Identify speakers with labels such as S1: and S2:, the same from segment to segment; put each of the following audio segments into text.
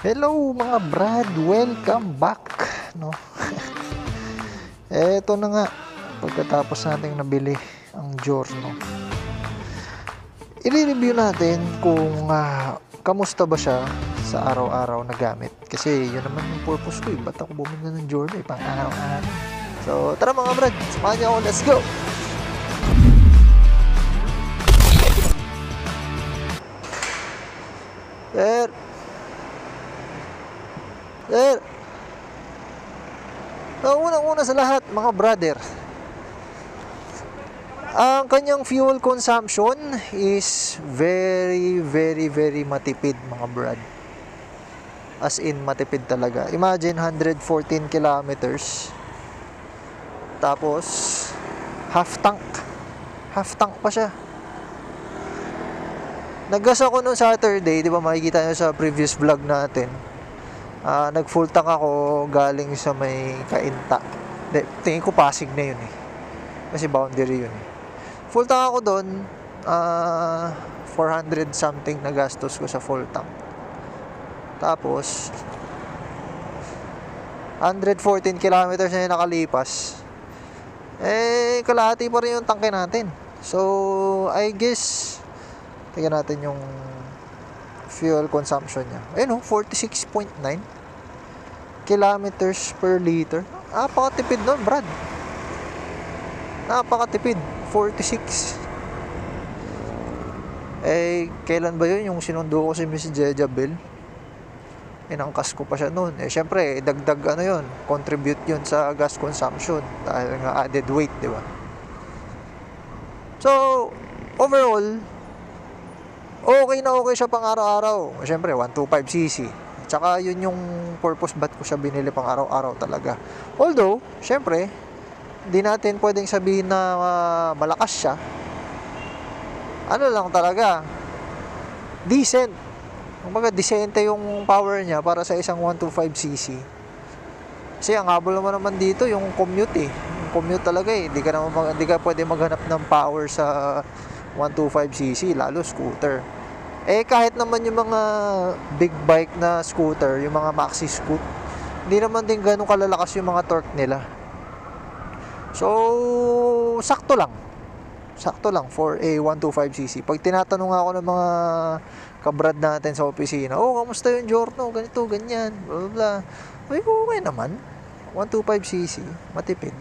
S1: Hello mga brad, welcome back, no? Eto na nga, pagkatapos nating nabili ang Giorno, i-review natin kung kamusta ba siya sa araw-araw na gamit. Kasi yun naman yung purpose ko, ba't ako bumili ng Giorno, pang araw-araw. So tara mga brad, samahan niyo ako, let's go! Sir! Sir! So, unang-una sa lahat, mga brother, ang kanyang fuel consumption is very, very, very matipid, mga brad. As in, matipid talaga. Imagine, 114 kilometers. Tapos, half tank. Half tank pa siya. Naggas ako noong Saturday, di ba makikita nyo sa previous vlog natin. Nag full tank ako galing sa may Kainta. Tingin ko Pasig na yun eh. Kasi boundary yun eh. Full tank ako doon. 400 something na gastos ko sa full tank. Tapos 114 kilometers na yung nakalipas. Kalahati pa rin yung tangke natin. So I guess tingnan natin yung fuel consumption niya. Ayun 46.9 kilometers per liter. Napakatipid nun, brad. Napakatipid. 46. Kailan ba yun yung sinundo ko si Miss Jejabel? Inangkas ko pa siya nun. Syempre, dagdag yun. Contribute yun sa gas consumption. Dahil nga added weight, di ba? So, overall, okay na okay siya pang araw-araw. Syempre, 125cc. Tsaka yun yung purpose ba't ko siya binili pang araw-araw talaga. Although, syempre, hindi natin pwedeng sabihin na malakas siya. Ano lang talaga, decent. Kumbaga, decente yung power niya para sa isang 125cc. Kasi ang habol naman dito, yung commute eh. Yung commute talaga eh. Hindi ka pwede maghanap ng power sa 125cc, lalo scooter. Kahit naman yung mga big bike na scooter, yung mga maxi scoot, hindi naman din ganun kalalakas yung mga torque nila. So, sakto lang. Sakto lang for a 125cc. Pag tinatanong ako ng mga kabrad natin sa opisina, kamusta yung Giorno? Ganito, ganyan, blah, blah. Okay naman. 125cc, matipid.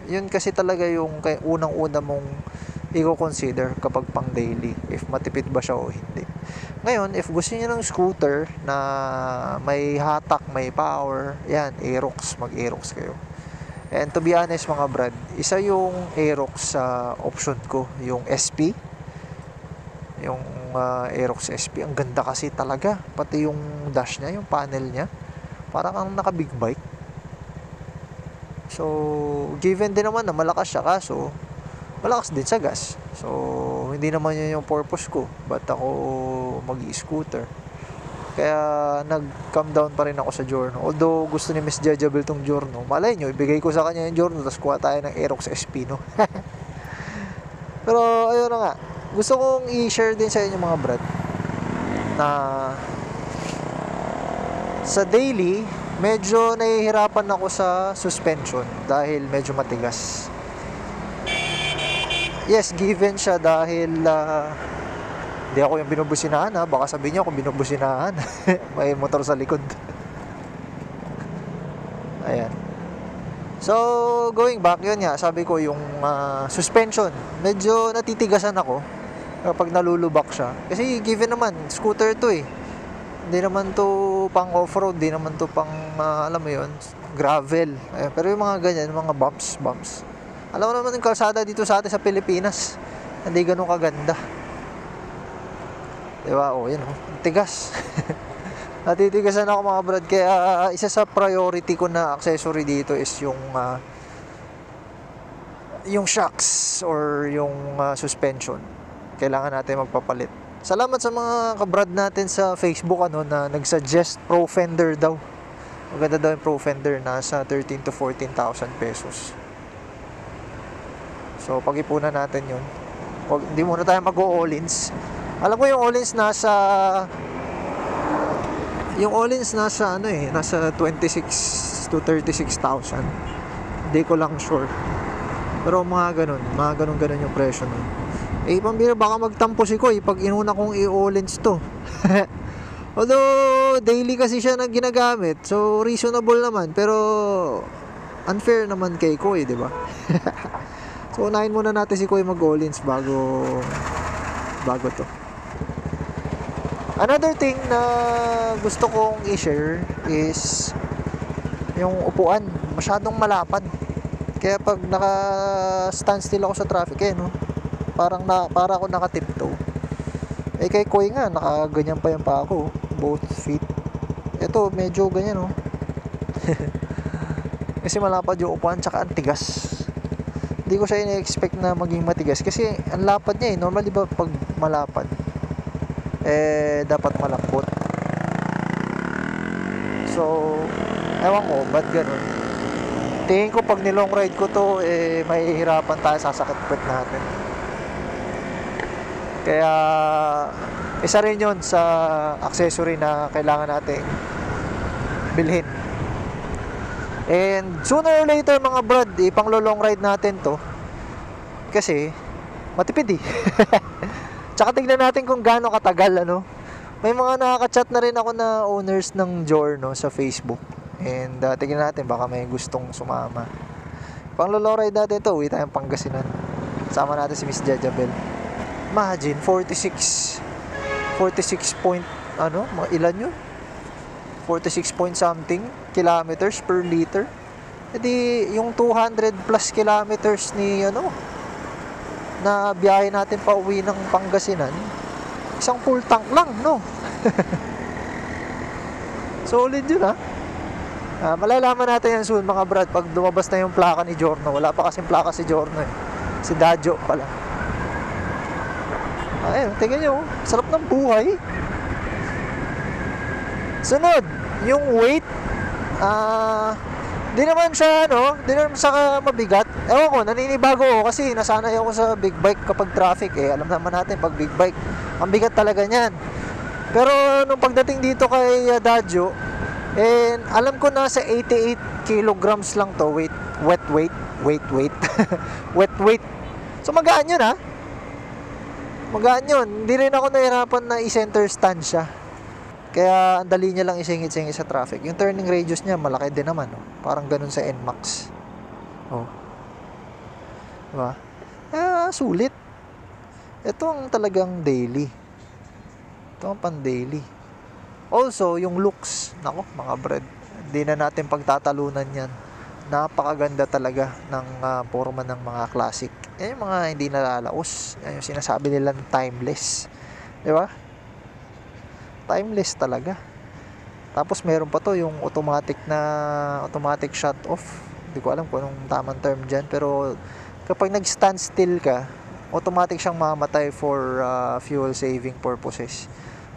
S1: Yun kasi talaga yung unang-una mong i-consider kapag pang daily, if matipid ba siya o hindi. Ngayon, if gusto niyo ng scooter na may hatak, may power, yan, Aerox, mag-Aerox kayo. And to be honest mga brad, isa yung Aerox sa option ko, yung SP. Yung Aerox SP, ang ganda kasi talaga. Pati yung dash niya, yung panel niya, parang ang naka big bike. So, given din naman na malakas siya, kaso malakas din sa gas. So, hindi naman yun yung purpose ko. Ba't ako mag-i-scooter? Kaya nag-calm down pa rin ako sa Giorno. Although gusto ni Miss Jejabel tong Giorno, malay nyo, ibigay ko sa kanya yung Giorno, tapos kuha tayo ng Aerox SP, no? Pero ayun na nga, gusto kong i-share din sa inyo mga brad na sa daily, medyo nahihirapan ako sa suspension dahil medyo matigas. Yes, given siya dahil hindi ako yung binubusinahan baka sabihin niyo ako binubusinahan. May motor sa likod. Ayan. So, going back, yun nga, sabi ko yung suspension, medyo natitigasan ako kapag nalulubak siya. Kasi given naman, scooter to eh. Hindi naman to pang off-road, hindi naman to pang, alam mo yun, gravel. Ayan. Pero yung mga ganyan, yung mga bumps. Alam mo naman yung kalsada dito sa atin sa Pilipinas, hindi ganun kaganda. Diba? Yan tigas. Natitigasan ako mga brad. Kaya isa sa priority ko na accessory dito is yung shocks or yung suspension. Kailangan natin magpapalit. Salamat sa mga kabrad natin sa Facebook na nagsuggest Pro Fender daw. Maganda daw yung Pro Fender, nasa 13 to 14,000 pesos. So, pag-ipunan natin yun. Hindi muna tayo mag-o-all-ins. Alam ko yung all-ins nasa Yung all-ins nasa ano nasa 26 to 36,000. Hindi ko lang sure. Pero mga ganun yung presyo nun. Pambira, baka magtampo si Koy pag inuna kong i-all-ins to. Although daily kasi siya nang ginagamit, so reasonable naman, pero unfair naman kay Koy, di ba? So unahin muna natin si Koy mag-all-ins bago to. Another thing na gusto kong i-share is yung upuan, masyadong malapad. Kaya pag naka-standstill ako sa traffic, no? Para ako naka-tiptoe. Kay Koy nga, nakaganyan pa yung pa ako, both feet. Ito, medyo ganyan, no? Kasi malapad yung upuan, tsaka ang tigas. Hindi ko siya ina-expect na maging matigas. Kasi ang lapad niya, Normally ba pag malapad, dapat malambot. So, ewan ko, ba't ganun? Tingin ko pag nilong ride ko to, mahihirapan tayo sa sakit puwet natin. Kaya isa rin yun sa accessory na kailangan nating bilhin. And sooner or later mga brad, pang long ride natin to. Kasi matipid Tsaka tignan natin kung gaano katagal, ano. May mga nakaka-chat na rin ako na owners ng Giorno sa Facebook. And tignan natin, baka may gustong sumama. Pang long ride natin to, uwi tayong Pangasinan. Sama natin si Miss Jejabel. Imagine, 46 point, mga ilan yun? 46 point something kilometers per liter. Edi, yung 200 plus kilometers na biyahe natin pa uwi ng Pangasinan, isang full tank lang, no? Solid yun, ha? Malalaman natin yan soon, mga brad, pag lumabas na yung plaka ni Giorno. Wala pa kasing plaka si Giorno, si Dajo pala. Ayun, tingnan nyo, sarap ng buhay. Sunod, yung weight, di naman siya mabigat. Ewan ko, naninibago ako kasi nasanay ako sa big bike kapag traffic. Alam naman natin, pag big bike, ang bigat talaga niyan. Pero nung pagdating dito kay Dajo, alam ko nasa 88 kilograms lang to, wet weight. Wet weight. So magaan yun, ha? Magaan yun. Hindi rin ako nahirapan na i-center stand siya. Kaya ang dali niya lang isingit-singit sa traffic. Yung turning radius niya malaki din naman, no? Parang ganun sa NMAX. Diba? Sulit. Ito ang talagang daily. Ito ang pan-daily. Also, yung looks. Nako, mga bread. Hindi na natin pagtatalunan yan. Napakaganda talaga ng forma ng mga classic. Yan yung mga hindi nalalaos. Yan yung sinasabi nilang timeless. Diba? Timeless talaga. Tapos meron pa to yung automatic shut off. Hindi ko alam kung anong tamang term dyan, pero kapag nag-stand still ka, automatic siyang mamatay for fuel saving purposes.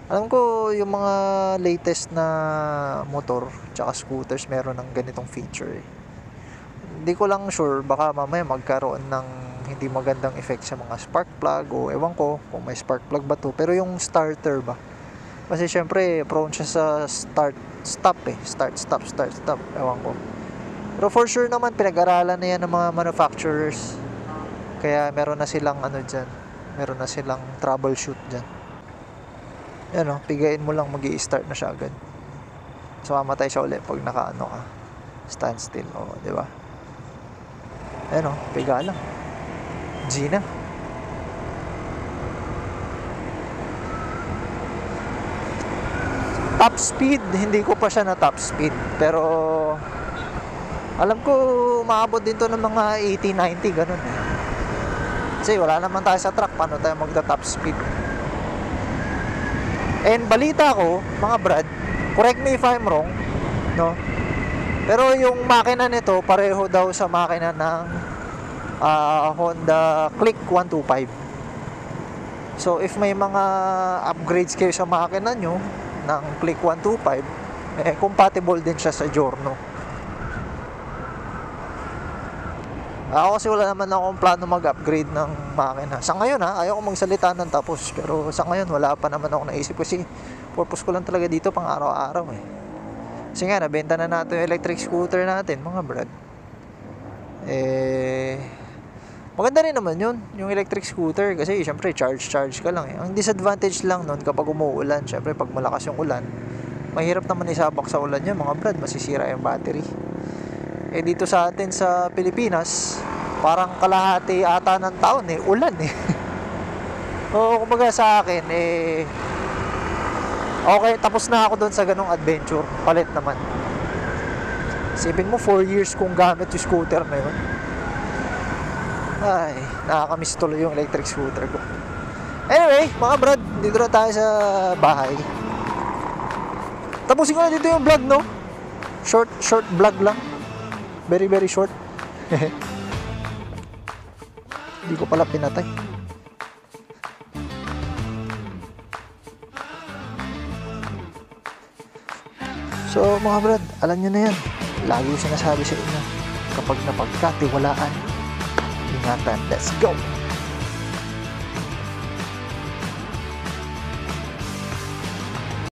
S1: Alam ko yung mga latest na motor tsaka scooters meron ng ganitong feature. Hindi ko lang sure, baka mamaya magkaroon ng hindi magandang effect sa mga spark plug o ewan ko kung may spark plug ba to, pero yung starter ba, kasi syempre prone siya sa start stop, ewan ko. Pero for sure naman pinag-aralan na yan ng mga manufacturers, kaya meron na silang meron na silang troubleshoot dyan. Yan, pigain mo lang, magi-start na siya agad. So mamatay siya ulit pag ka stand still, di ba? Yan, piga lang, G na. Top speed, hindi ko pa siya na top speed, pero alam ko maabot din to ng mga 80-90 ganun kasi wala naman tayo sa truck, paano tayo magta-top speed. And balita ko, mga brad, correct me if I'm wrong, no? Pero yung makina nito pareho daw sa makina ng Honda Click 125. So if may mga upgrades kayo sa makina nyo ng Click 125, compatible din siya sa Giorno. Ako kasi wala naman akong plano mag-upgrade ng makina. Sa ngayon ayaw ko magsalita ng tapos. Pero sa ngayon wala pa naman ako naisip kasi purpose ko lang talaga dito pang araw-araw eh. Kasi nga nabenta na natin yung electric scooter natin mga brad. Maganda rin naman yun, yung electric scooter kasi syempre charge ka lang eh. Ang disadvantage lang nun kapag umuulan, syempre pag malakas yung ulan, mahirap naman isabak sa ulan yun mga brad, masisira yung battery. Dito sa atin sa Pilipinas, parang kalahati ata ng taon ulan eh. O kumbaga sa akin okay, tapos na ako doon sa ganong adventure. Palit naman. Isipin mo 4 years kong gamit yung scooter na yun. Ay, nakakamiss tuloy yung electric scooter ko. Anyway, mga brad, dito na tayo sa bahay. Tapusin ko na dito yung vlog, no? Short vlog lang. Very short. Hindi ko pala pinatay. So mga brad, alam nyo na yan. Lagi ko sinasabi sa inyo, kapag napagkatiwalaan, ingatan. Let's go!